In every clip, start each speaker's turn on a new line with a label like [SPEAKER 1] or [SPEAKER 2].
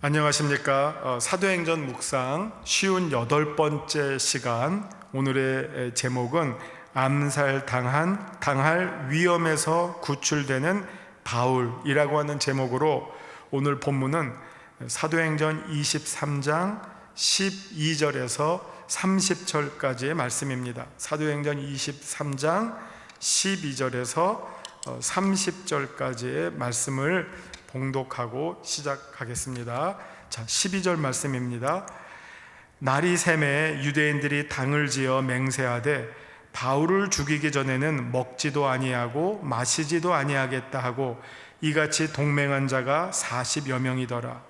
[SPEAKER 1] 안녕하십니까. 사도행전 묵상 58번째 시간, 오늘의 제목은 당할 위험에서 구출되는 바울이라고 하는 제목으로, 오늘 본문은 사도행전 23장 12절에서 30절까지의 말씀입니다. 사도행전 23장 12절에서 30절까지의 말씀을 봉독하고 시작하겠습니다. 자, 12절 말씀입니다. 날이 새매 유대인들이 당을 지어 맹세하되 바울을 죽이기 전에는 먹지도 아니하고 마시지도 아니하겠다 하고 이같이 동맹한 자가 40여 명이더라.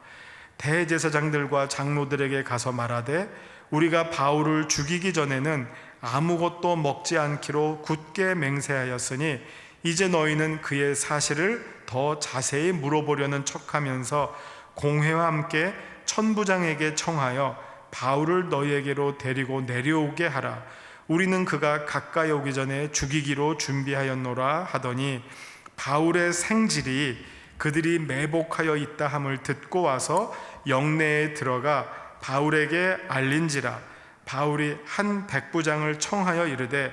[SPEAKER 1] 대제사장들과 장로들에게 가서 말하되 우리가 바울을 죽이기 전에는 아무것도 먹지 않기로 굳게 맹세하였으니 이제 너희는 그의 사실을 더 자세히 물어보려는 척하면서 공회와 함께 천부장에게 청하여 바울을 너희에게로 데리고 내려오게 하라. 우리는 그가 가까이 오기 전에 죽이기로 준비하였노라 하더니, 바울의 생질이 그들이 매복하여 있다 함을 듣고 와서 영내에 들어가 바울에게 알린지라. 바울이 한 백부장을 청하여 이르되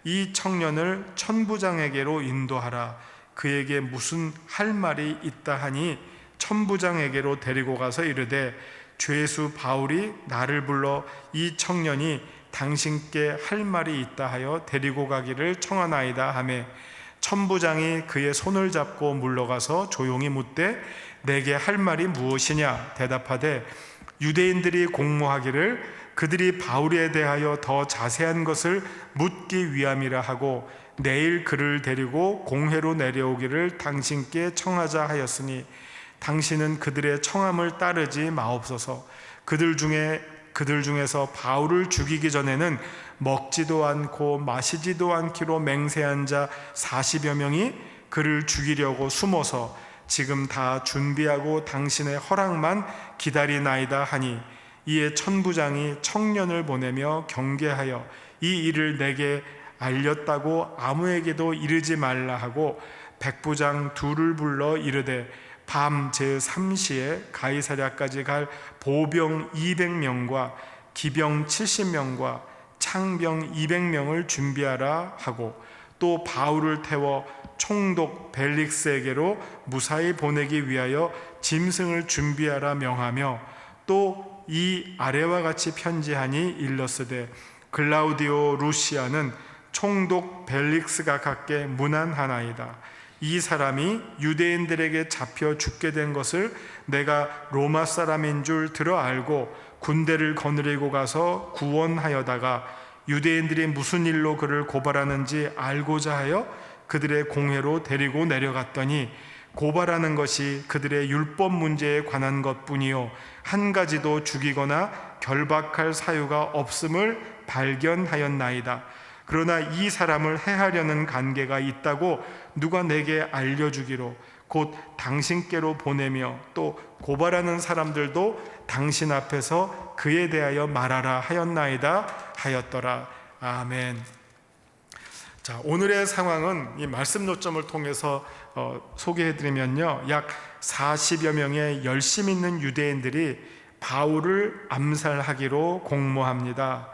[SPEAKER 1] 이 청년을 천부장에게로 인도하라. 그에게 무슨 할 말이 있다 하니 천부장에게로 데리고 가서 이르되 죄수 바울이 나를 불러 이 청년이 당신께 할 말이 있다 하여 데리고 가기를 청하나이다 하매, 천부장이 그의 손을 잡고 물러가서 조용히 묻되 내게 할 말이 무엇이냐 대답하되 유대인들이 공모하기를 그들이 바울에 대하여 더 자세한 것을 묻기 위함이라 하고 내일 그를 데리고 공회로 내려오기를 당신께 청하자 하였으니 당신은 그들의 청함을 따르지 마옵소서. 그들 중에서 바울을 죽이기 전에는 먹지도 않고 마시지도 않기로 맹세한 자 40여 명이 그를 죽이려고 숨어서 지금 다 준비하고 당신의 허락만 기다리나이다 하니, 이에 천부장이 청년을 보내며 경계하여 이 일을 내게 알렸다고 아무에게도 이르지 말라 하고 백부장 둘을 불러 이르되 밤 제3시에 가이사랴까지 갈 보병 200명과 기병 70명과 창병 200명을 준비하라 하고, 또 바울을 태워 총독 벨릭스에게로 무사히 보내기 위하여 짐승을 준비하라 명하며, 또 이 아래와 같이 편지하니 일렀으되 글라우디오 루시아는 총독 벨릭스가 갖게 문안하나이다. 이 사람이 유대인들에게 잡혀 죽게 된 것을 내가 로마 사람인 줄 들어 알고 군대를 거느리고 가서 구원하여다가 유대인들이 무슨 일로 그를 고발하는지 알고자 하여 그들의 공회로 데리고 내려갔더니 고발하는 것이 그들의 율법 문제에 관한 것뿐이요 한 가지도 죽이거나 결박할 사유가 없음을 발견하였나이다. 그러나 이 사람을 해하려는 관계가 있다고 누가 내게 알려주기로 곧 당신께로 보내며 또 고발하는 사람들도 당신 앞에서 그에 대하여 말하라 하였나이다 하였더라. 아멘. 자, 오늘의 상황은 이 말씀 요점을 통해서 소개해드리면요, 약 40여 명의 열심 있는 유대인들이 바울을 암살하기로 공모합니다.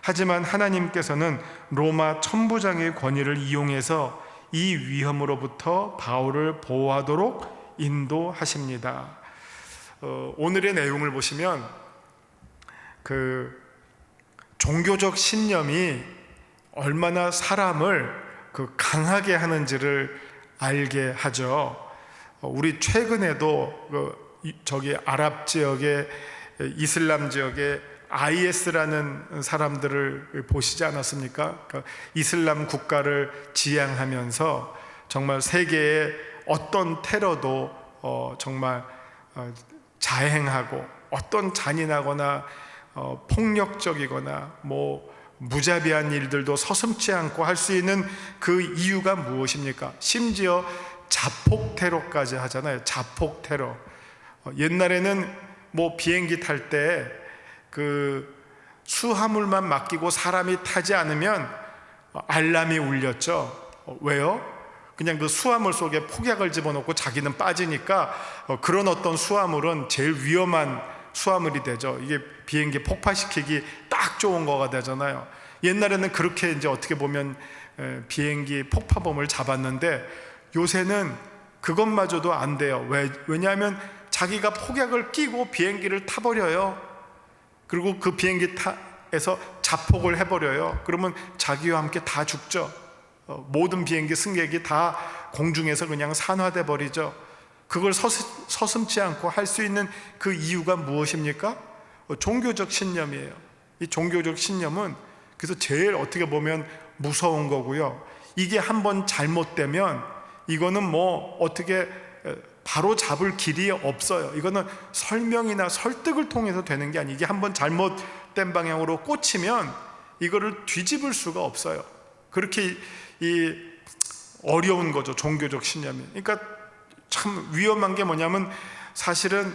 [SPEAKER 1] 하지만 하나님께서는 로마 천부장의 권위를 이용해서 이 위험으로부터 바울을 보호하도록 인도하십니다. 오늘의 내용을 보시면 그 종교적 신념이 얼마나 사람을 강하게 하는지를 알게 하죠. 우리 최근에도 저기 아랍 지역에, 이슬람 지역에 IS라는 사람들을 보시지 않았습니까? 그러니까 이슬람 국가를 지향하면서 정말 세계의 어떤 테러도 정말 자행하고, 어떤 잔인하거나 폭력적이거나 무자비한 일들도 서슴지 않고 할 수 있는 그 이유가 무엇입니까? 심지어 자폭 테러까지 하잖아요. 자폭 테러. 옛날에는 비행기 탈 때 그 수화물만 맡기고 사람이 타지 않으면 알람이 울렸죠. 왜요? 그냥 그 수화물 속에 폭약을 집어넣고 자기는 빠지니까 그런 어떤 수화물은 제일 위험한 수화물이 되죠. 이게 비행기 폭파시키기 딱 좋은 거가 되잖아요. 옛날에는 그렇게 이제 어떻게 보면 비행기 폭파범을 잡았는데 요새는 그것마저도 안 돼요. 왜냐하면 자기가 폭약을 끼고 비행기를 타버려요. 그리고 그 비행기에서 자폭을 해버려요. 그러면 자기와 함께 다 죽죠. 모든 비행기 승객이 다 공중에서 그냥 산화돼 버리죠. 그걸 서슴지 않고 할 수 있는 그 이유가 무엇입니까? 종교적 신념이에요. 이 종교적 신념은 그래서 제일 어떻게 보면 무서운 거고요. 이게 한번 잘못되면 이거는 뭐 어떻게 바로 잡을 길이 없어요. 이거는 설명이나 설득을 통해서 되는 게 아니에요. 이게 한번 잘못된 방향으로 꽂히면 이거를 뒤집을 수가 없어요. 그렇게 이 어려운 거죠, 종교적 신념이. 그러니까 참 위험한 게 뭐냐면 사실은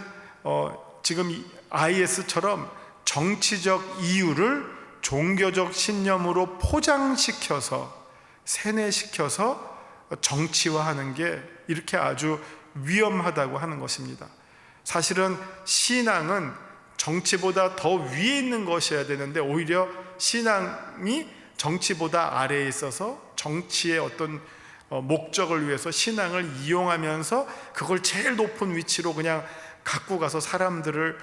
[SPEAKER 1] 지금 IS처럼 정치적 이유를 종교적 신념으로 포장시켜서 세뇌시켜서 정치화하는 게 이렇게 아주 위험하다고 하는 것입니다. 사실은 신앙은 정치보다 더 위에 있는 것이어야 되는데 오히려 신앙이 정치보다 아래에 있어서 정치의 어떤 목적을 위해서 신앙을 이용하면서 그걸 제일 높은 위치로 그냥 갖고 가서 사람들을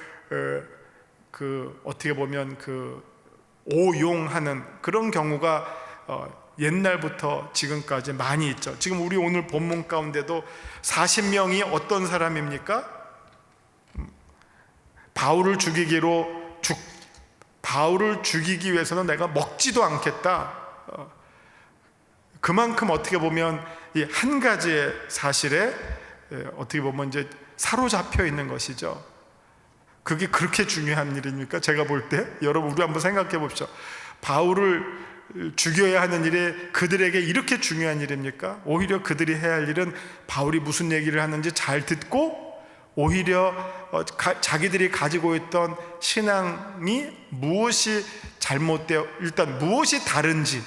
[SPEAKER 1] 어떻게 보면 오용하는 그런 경우가 옛날부터 지금까지 많이 있죠. 지금 우리 오늘 본문 가운데도 40명이 어떤 사람입니까? 바울을 죽이기 위해서는 내가 먹지도 않겠다. 그만큼 어떻게 보면 이 한 가지의 사실에 어떻게 보면 이제 사로잡혀 있는 것이죠. 그게 그렇게 중요한 일입니까? 제가 볼 때 여러분 우리 한번 생각해 봅시다. 바울을 죽여야 하는 일이 그들에게 이렇게 중요한 일입니까? 오히려 그들이 해야 할 일은 바울이 무슨 얘기를 하는지 잘 듣고 오히려 자기들이 가지고 있던 신앙이 무엇이 잘못되어 일단 무엇이 다른지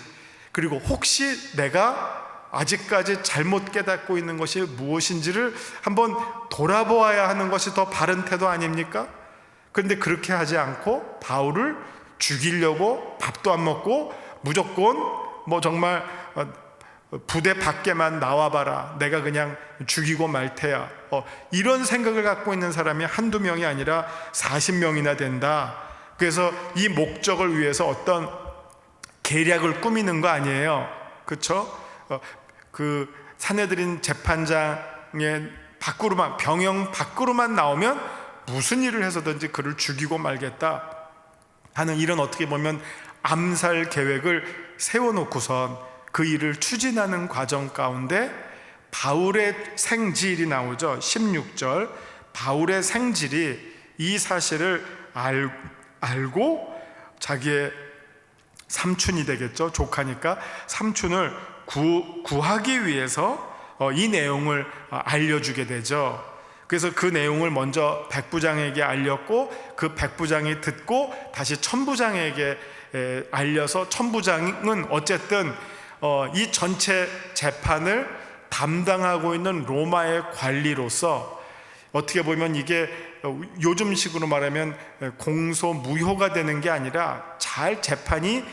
[SPEAKER 1] 그리고 혹시 내가 아직까지 잘못 깨닫고 있는 것이 무엇인지를 한번 돌아보아야 하는 것이 더 바른 태도 아닙니까? 그런데 그렇게 하지 않고 바울을 죽이려고 밥도 안 먹고 무조건 뭐 정말 부대 밖에만 나와봐라, 내가 그냥 죽이고 말 테야, 이런 생각을 갖고 있는 사람이 한두 명이 아니라 40명이나 된다. 그래서 이 목적을 위해서 어떤 계략을 꾸미는 거 아니에요. 그렇죠? 그 사내들인 재판장의 병영 밖으로만 나오면 무슨 일을 해서든지 그를 죽이고 말겠다 하는 이런 어떻게 보면 암살 계획을 세워놓고선 그 일을 추진하는 과정 가운데 바울의 생질이 나오죠. 16절 바울의 생질이 이 사실을 알고 자기의 삼촌이 되겠죠. 조카니까 삼촌을 구하기 위해서 이 내용을 알려주게 되죠. 그래서 그 내용을 먼저 백부장에게 알렸고 그 백부장이 듣고 다시 천부장에게 알려서 천부장은 어쨌든 이 전체 재판을 담당하고 있는 로마의 관리로서 어떻게 보면 이게 요즘식으로 말하면 공소무효가 되는 게 아니라 잘 재판이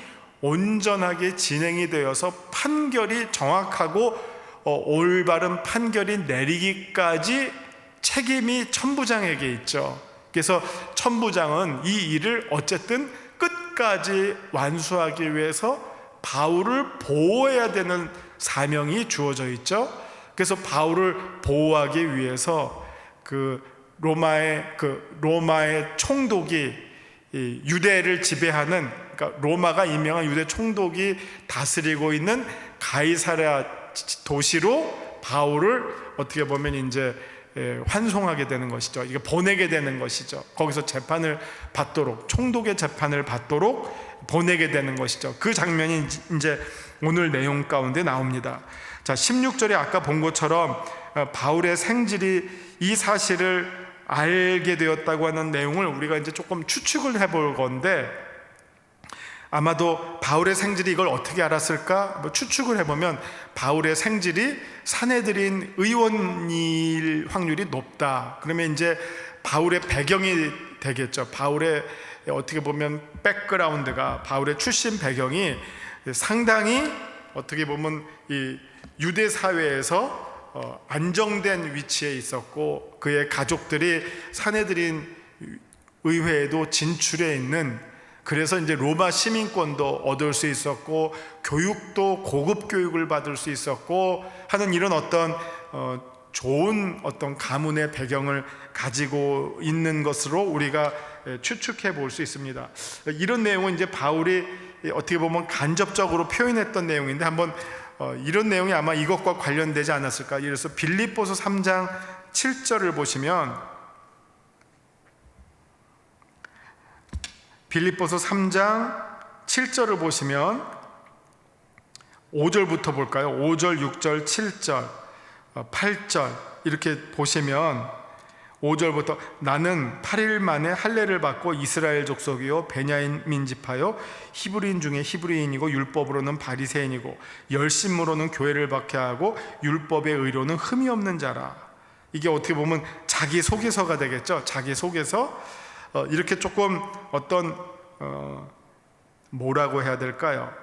[SPEAKER 1] 온전하게 진행이 되어서 판결이 정확하고 올바른 판결이 내리기까지 책임이 천부장에게 있죠. 그래서 천부장은 이 일을 어쨌든 끝까지 완수하기 위해서 바울을 보호해야 되는 사명이 주어져 있죠. 그래서 바울을 보호하기 위해서 로마의 총독이 유대를 지배하는, 그러니까 로마가 임명한 유대 총독이 다스리고 있는 가이사랴 도시로 바울을 어떻게 보면 이제 환송하게 되는 것이죠. 이게 보내게 되는 것이죠. 거기서 재판을 받도록, 총독의 재판을 받도록 보내게 되는 것이죠. 그 장면이 이제 오늘 내용 가운데 나옵니다. 자, 16절에 아까 본 것처럼 바울의 생질이 이 사실을 알게 되었다고 하는 내용을 우리가 이제 조금 추측을 해볼 건데, 아마도 바울의 생질이 이걸 어떻게 알았을까? 추측을 해보면 바울의 생질이 사내들인 의원일 확률이 높다. 그러면 이제 바울의 배경이 되겠죠. 바울의 어떻게 보면 백그라운드가, 바울의 출신 배경이 상당히 어떻게 보면 이 유대 사회에서 안정된 위치에 있었고, 그의 가족들이 사내들인 의회에도 진출해 있는, 그래서 이제 로마 시민권도 얻을 수 있었고 교육도 고급 교육을 받을 수 있었고 하는 이런 어떤 좋은 어떤 가문의 배경을 가지고 있는 것으로 우리가 추측해 볼 수 있습니다. 이런 내용은 이제 바울이 어떻게 보면 간접적으로 표현했던 내용인데, 한번 이런 내용이 아마 이것과 관련되지 않았을까. 그래서 빌립보서 3장 7절을 보시면, 빌립보서 3장 7절을 보시면 5절부터 볼까요? 5절, 6절, 7절, 8절 이렇게 보시면 5절부터 나는 8일 만에 할례를 받고 이스라엘 족속이요 베냐민 지파요 히브리인 중에 히브리인이고 율법으로는 바리새인이고 열심으로는 교회를 박해하고 율법의 의로는 흠이 없는 자라. 이게 어떻게 보면 자기 소개서가 되겠죠. 자기 소개서. 이렇게 조금 어떤 뭐라고 해야 될까요?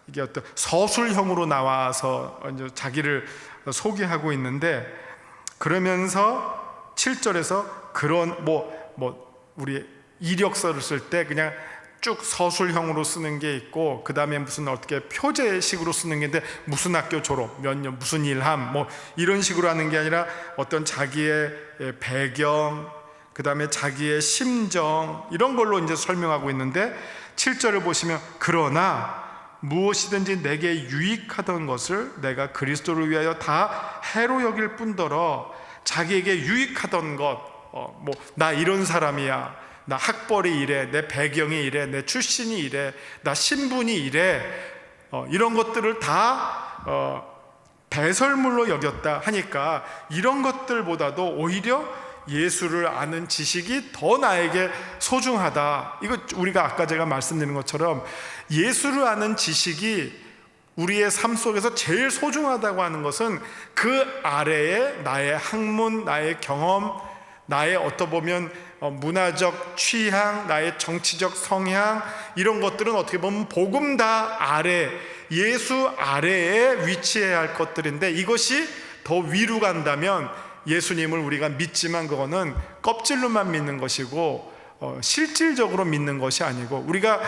[SPEAKER 1] 이게 어떤 서술형으로 나와서 이제 자기를 소개하고 있는데, 그러면서 7절에서 그런 우리 이력서를 쓸 때 그냥 쭉 서술형으로 쓰는 게 있고, 그 다음에 무슨 어떻게 표제식으로 쓰는 게 있는데, 무슨 학교 졸업, 몇 년, 무슨 일함, 이런 식으로 하는 게 아니라 어떤 자기의 배경, 그 다음에 자기의 심정, 이런 걸로 이제 설명하고 있는데, 7절을 보시면 그러나 무엇이든지 내게 유익하던 것을 내가 그리스도를 위하여 다 해로 여길 뿐더러 자기에게 유익하던 것, 나 이런 사람이야, 나 학벌이 이래, 내 배경이 이래, 내 출신이 이래, 나 신분이 이래, 이런 것들을 다 배설물로 여겼다 하니까, 이런 것들보다도 오히려 예수를 아는 지식이 더 나에게 소중하다. 이거 우리가 아까 제가 말씀드린 것처럼 예수를 아는 지식이 우리의 삶 속에서 제일 소중하다고 하는 것은 그 아래에 나의 학문, 나의 경험, 나의 어떻게 보면 문화적 취향, 나의 정치적 성향, 이런 것들은 어떻게 보면 복음다 아래, 예수 아래에 위치해야 할 것들인데, 이것이 더 위로 간다면 예수님을 우리가 믿지만 그거는 껍질로만 믿는 것이고 실질적으로 믿는 것이 아니고, 우리가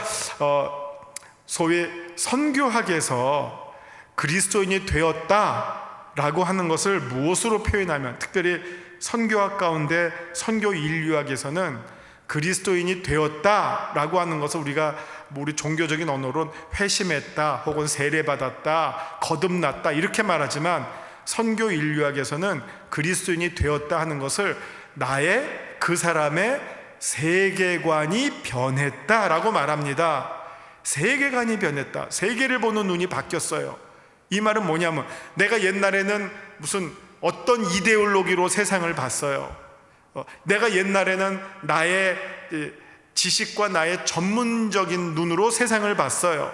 [SPEAKER 1] 소위 선교학에서 그리스도인이 되었다라고 하는 것을 무엇으로 표현하면, 특별히 선교학 가운데 선교 인류학에서는 그리스도인이 되었다라고 하는 것을 우리가 우리 종교적인 언어로는 회심했다 혹은 세례받았다, 거듭났다 이렇게 말하지만, 선교 인류학에서는 그리스도인이 되었다 하는 것을 나의 그 사람의 세계관이 변했다라고 말합니다. 세계관이 변했다. 세계를 보는 눈이 바뀌었어요. 이 말은 뭐냐면, 내가 옛날에는 무슨 어떤 이데올로기로 세상을 봤어요. 내가 옛날에는 나의 지식과 나의 전문적인 눈으로 세상을 봤어요.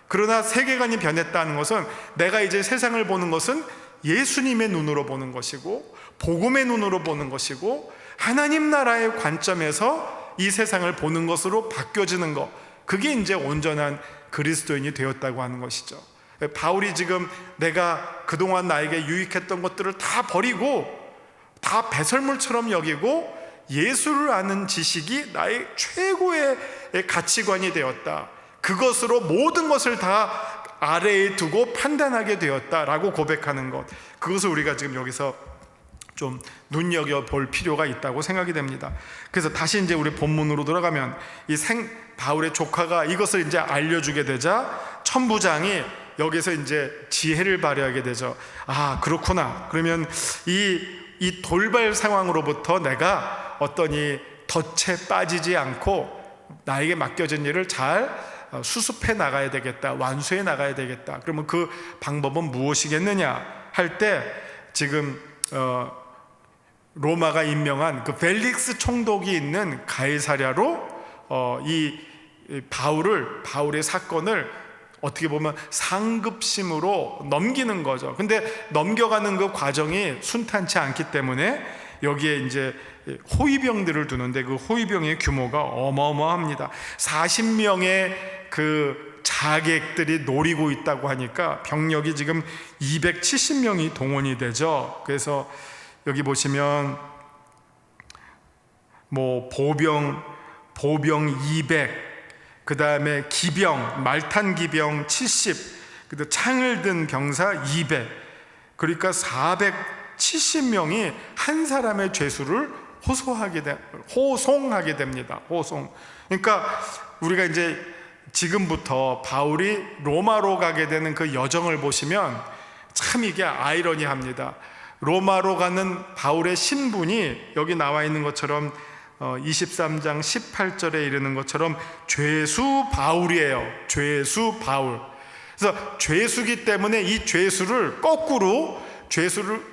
[SPEAKER 1] 그러나 세계관이 변했다는 것은 내가 이제 세상을 보는 것은 예수님의 눈으로 보는 것이고 복음의 눈으로 보는 것이고 하나님 나라의 관점에서 이 세상을 보는 것으로 바뀌어지는 것, 그게 이제 온전한 그리스도인이 되었다고 하는 것이죠. 바울이 지금 내가 그동안 나에게 유익했던 것들을 다 버리고 다 배설물처럼 여기고 예수를 아는 지식이 나의 최고의 가치관이 되었다, 그것으로 모든 것을 다 아래에 두고 판단하게 되었다라고 고백하는 것, 그것을 우리가 지금 여기서 좀 눈여겨볼 필요가 있다고 생각이 됩니다. 그래서 다시 이제 우리 본문으로 돌아가면, 바울의 조카가 이것을 이제 알려주게 되자 천부장이 여기서 이제 지혜를 발휘하게 되죠. 아, 그렇구나. 그러면 이 돌발 상황으로부터 내가 어떤 이 덫에 빠지지 않고 나에게 맡겨진 일을 잘 수습해 나가야 되겠다, 완수해 나가야 되겠다. 그러면 그 방법은 무엇이겠느냐 할 때, 지금 로마가 임명한 그 펠릭스 총독이 있는 가이사랴로 이 바울의 사건을 어떻게 보면 상급심으로 넘기는 거죠. 근데 넘겨가는 그 과정이 순탄치 않기 때문에 여기에 이제 호위병들을 두는데 그 호위병의 규모가 어마어마합니다. 40명의 그 자객들이 노리고 있다고 하니까 병력이 지금 270명이 동원이 되죠. 그래서 여기 보시면 뭐 보병 200, 그 다음에 기병, 말탄 기병 70, 그다음 창을 든 병사 200, 그러니까 470명이 한 사람의 죄수를 호송하게 됩니다. 호송. 그러니까 우리가 이제 지금부터 바울이 로마로 가게 되는 그 여정을 보시면 참 이게 아이러니합니다. 로마로 가는 바울의 신분이 여기 나와 있는 것처럼 23장 18절에 이르는 것처럼 죄수 바울이에요. 죄수 바울. 그래서 죄수기 때문에 이 죄수를 거꾸로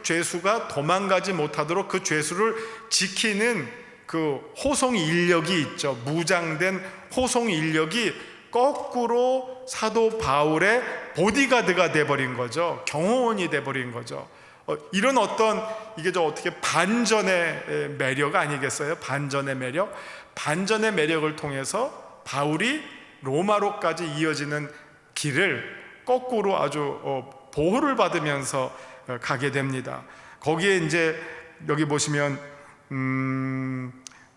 [SPEAKER 1] 죄수가 도망가지 못하도록 그 죄수를 지키는 그 호송 인력이 있죠. 무장된 호송 인력이 거꾸로 사도 바울의 보디가드가 돼버린 거죠. 경호원이 돼버린 거죠. 이런 어떤 이게 저 어떻게 반전의 매력 아니겠어요? 반전의 매력. 반전의 매력을 통해서 바울이 로마로까지 이어지는 길을 거꾸로 아주 보호를 받으면서 가게 됩니다. 거기에 이제 여기 보시면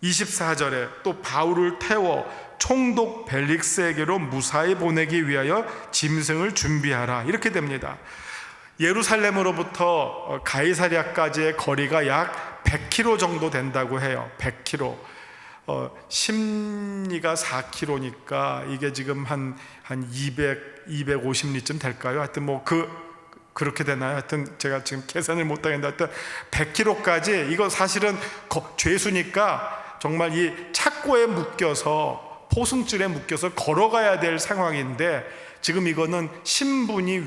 [SPEAKER 1] 24절에 또 바울을 태워 총독 벨릭스에게로 무사히 보내기 위하여 짐승을 준비하라 이렇게 됩니다. 예루살렘으로부터 가이사랴까지의 거리가 약 100km 정도 된다고 해요. 100km. 심리가 4km니까 이게 지금 한 250리쯤 될까요? 하여튼 뭐 그렇게 되나요? 하여튼 제가 지금 계산을 못 하겠는데 하여튼 100km까지 이거 사실은 죄수니까 정말 이 착고에 묶여서 포승줄에 묶여서 걸어가야 될 상황인데 지금 이거는 신변이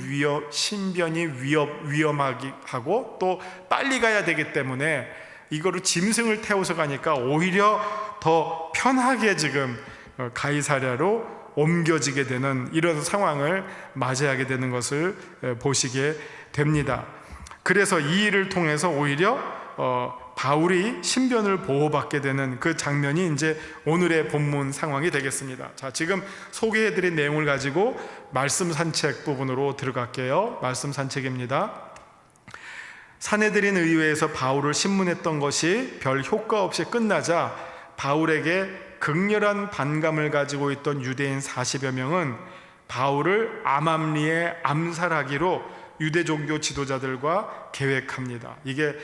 [SPEAKER 1] 위험하기 하고 또 빨리 가야 되기 때문에 이거를 짐승을 태워서 가니까 오히려 더 편하게 지금 가이사랴로 옮겨지게 되는 이런 상황을 맞이하게 되는 것을 보시게 됩니다. 그래서 이 일을 통해서 오히려 바울이 신변을 보호받게 되는 그 장면이 이제 오늘의 본문 상황이 되겠습니다. 자, 지금 소개해드린 내용을 가지고 말씀 산책 부분으로 들어갈게요. 말씀 산책입니다. 사내들인 의회에서 바울을 신문했던 것이 별 효과 없이 끝나자 바울에게 극렬한 반감을 가지고 있던 유대인 40여 명은 바울을 암암리에 암살하기로 유대 종교 지도자들과 계획합니다. 이게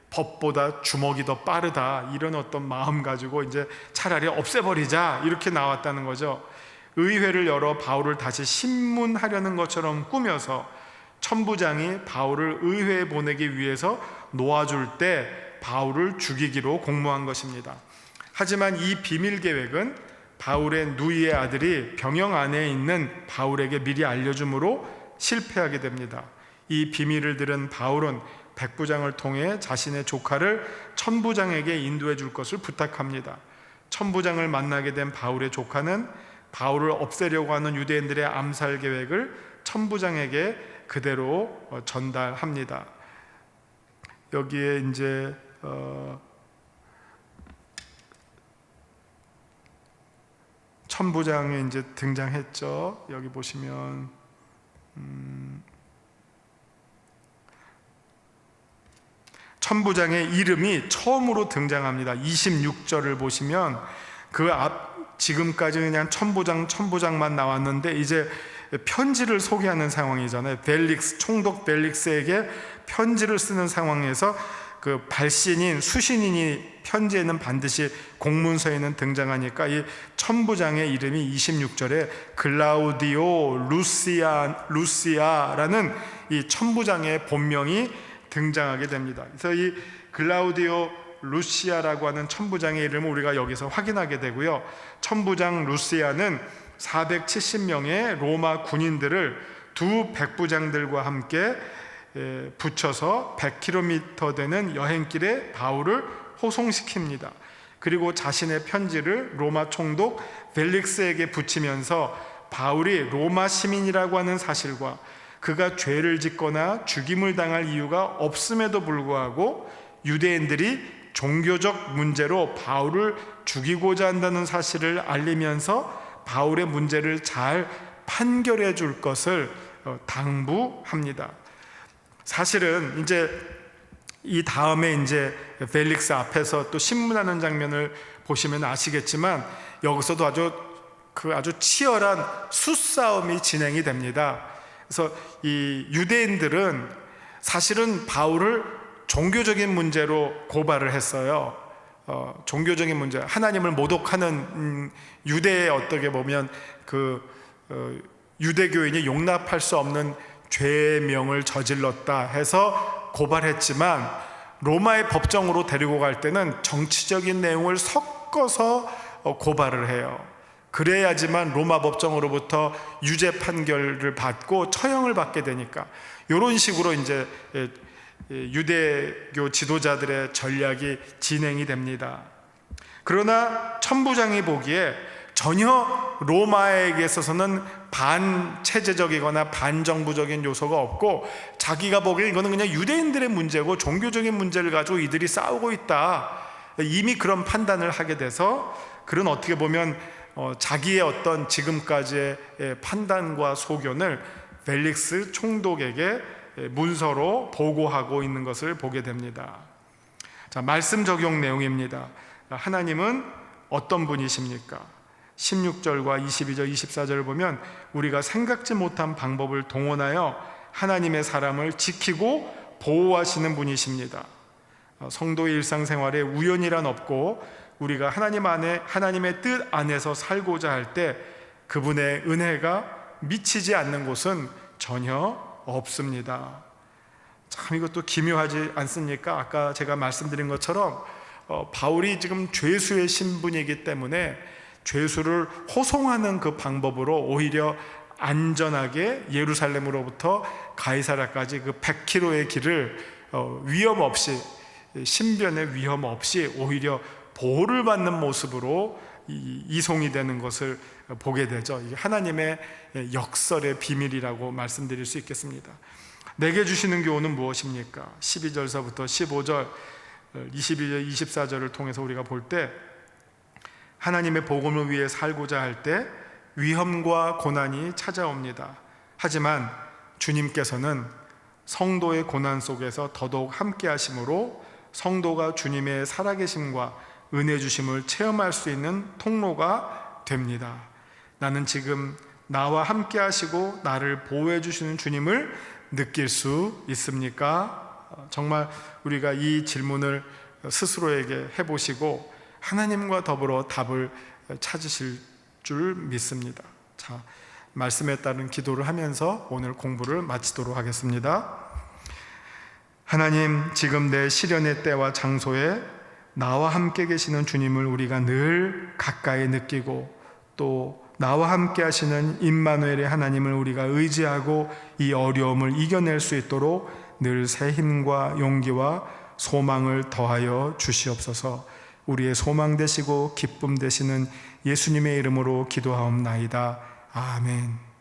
[SPEAKER 1] 법보다 주먹이 더 빠르다 이런 어떤 마음 가지고 이제 차라리 없애버리자 이렇게 나왔다는 거죠. 의회를 열어 바울을 다시 신문하려는 것처럼 꾸며서 천부장이 바울을 의회에 보내기 위해서 놓아줄 때 바울을 죽이기로 공모한 것입니다. 하지만 이 비밀 계획은 바울의 누이의 아들이 병영 안에 있는 바울에게 미리 알려줌으로 실패하게 됩니다. 이 비밀을 들은 바울은 백부장을 통해 자신의 조카를 천부장에게 인도해 줄 것을 부탁합니다. 천부장을 만나게 된 바울의 조카는 바울을 없애려고 하는 유대인들의 암살 계획을 천부장에게 그대로 전달합니다. 여기에 이제 천부장이 이제 등장했죠. 여기 보시면 천부장의 이름이 처음으로 등장합니다. 26절을 보시면 그 앞 지금까지 그냥 천부장만 나왔는데 이제 편지를 소개하는 상황이잖아요. 총독 벨릭스에게 편지를 쓰는 상황에서 그 발신인 수신인이 편지에는 반드시 공문서에는 등장하니까 이 천부장의 이름이 26절에 글라우디오 루시아라는 이 천부장의 본명이 등장하게 됩니다. 그래서 이 글라우디오 루시아라고 하는 천부장의 이름을 우리가 여기서 확인하게 되고요. 천부장 루시아는 470명의 로마 군인들을 두 백부장들과 함께 붙여서 100km 되는 여행길에 바울을 호송시킵니다. 그리고 자신의 편지를 로마 총독 벨릭스에게 붙이면서 바울이 로마 시민이라고 하는 사실과 그가 죄를 짓거나 죽임을 당할 이유가 없음에도 불구하고 유대인들이 종교적 문제로 바울을 죽이고자 한다는 사실을 알리면서 바울의 문제를 잘 판결해 줄 것을 당부합니다. 사실은 이제 이 다음에 이제 벨릭스 앞에서 또 신문하는 장면을 보시면 아시겠지만 여기서도 아주 치열한 수싸움이 진행이 됩니다. 그래서 이 유대인들은 사실은 바울을 종교적인 문제로 고발을 했어요. 종교적인 문제, 하나님을 모독하는 유대의 어떻게 보면 유대교인이 용납할 수 없는 죄명을 저질렀다 해서 고발했지만 로마의 법정으로 데리고 갈 때는 정치적인 내용을 섞어서 고발을 해요. 그래야지만 로마 법정으로부터 유죄 판결을 받고 처형을 받게 되니까 이런 식으로 이제 유대교 지도자들의 전략이 진행이 됩니다. 그러나 천부장이 보기에 전혀 로마에게 있어서는 반체제적이거나 반정부적인 요소가 없고 자기가 보기에 이거는 그냥 유대인들의 문제고 종교적인 문제를 가지고 이들이 싸우고 있다, 이미 그런 판단을 하게 돼서 그런 어떻게 보면 자기의 어떤 지금까지의 판단과 소견을 벨릭스 총독에게 문서로 보고하고 있는 것을 보게 됩니다. 자, 말씀 적용 내용입니다. 하나님은 어떤 분이십니까? 16절과 22절, 24절을 보면 우리가 생각지 못한 방법을 동원하여 하나님의 사람을 지키고 보호하시는 분이십니다. 성도의 일상생활에 우연이란 없고 우리가 하나님 안에, 하나님의 뜻 안에서 살고자 할 때 그분의 은혜가 미치지 않는 곳은 전혀 없습니다. 참 이것도 기묘하지 않습니까? 아까 제가 말씀드린 것처럼 바울이 지금 죄수의 신분이기 때문에 죄수를 호송하는 그 방법으로 오히려 안전하게 예루살렘으로부터 가이사랴까지 그 100km의 길을 위험 없이, 신변의 위험 없이 오히려 보호를 받는 모습으로 이송이 되는 것을 보게 되죠. 이게 하나님의 역설의 비밀이라고 말씀드릴 수 있겠습니다. 내게 주시는 교훈은 무엇입니까? 12절서부터 15절, 22절, 24절을 통해서 우리가 볼 때 하나님의 복음을 위해 살고자 할 때 위험과 고난이 찾아옵니다. 하지만 주님께서는 성도의 고난 속에서 더더욱 함께 하심으로 성도가 주님의 살아계심과 은혜 주심을 체험할 수 있는 통로가 됩니다. 나는 지금 나와 함께 하시고 나를 보호해 주시는 주님을 느낄 수 있습니까? 정말 우리가 이 질문을 스스로에게 해보시고 하나님과 더불어 답을 찾으실 줄 믿습니다. 자, 말씀에 따른 기도를 하면서 오늘 공부를 마치도록 하겠습니다. 하나님, 지금 내 시련의 때와 장소에 나와 함께 계시는 주님을 우리가 늘 가까이 느끼고 또 나와 함께 하시는 임마누엘의 하나님을 우리가 의지하고 이 어려움을 이겨낼 수 있도록 늘 새 힘과 용기와 소망을 더하여 주시옵소서. 우리의 소망 되시고 기쁨 되시는 예수님의 이름으로 기도하옵나이다. 아멘.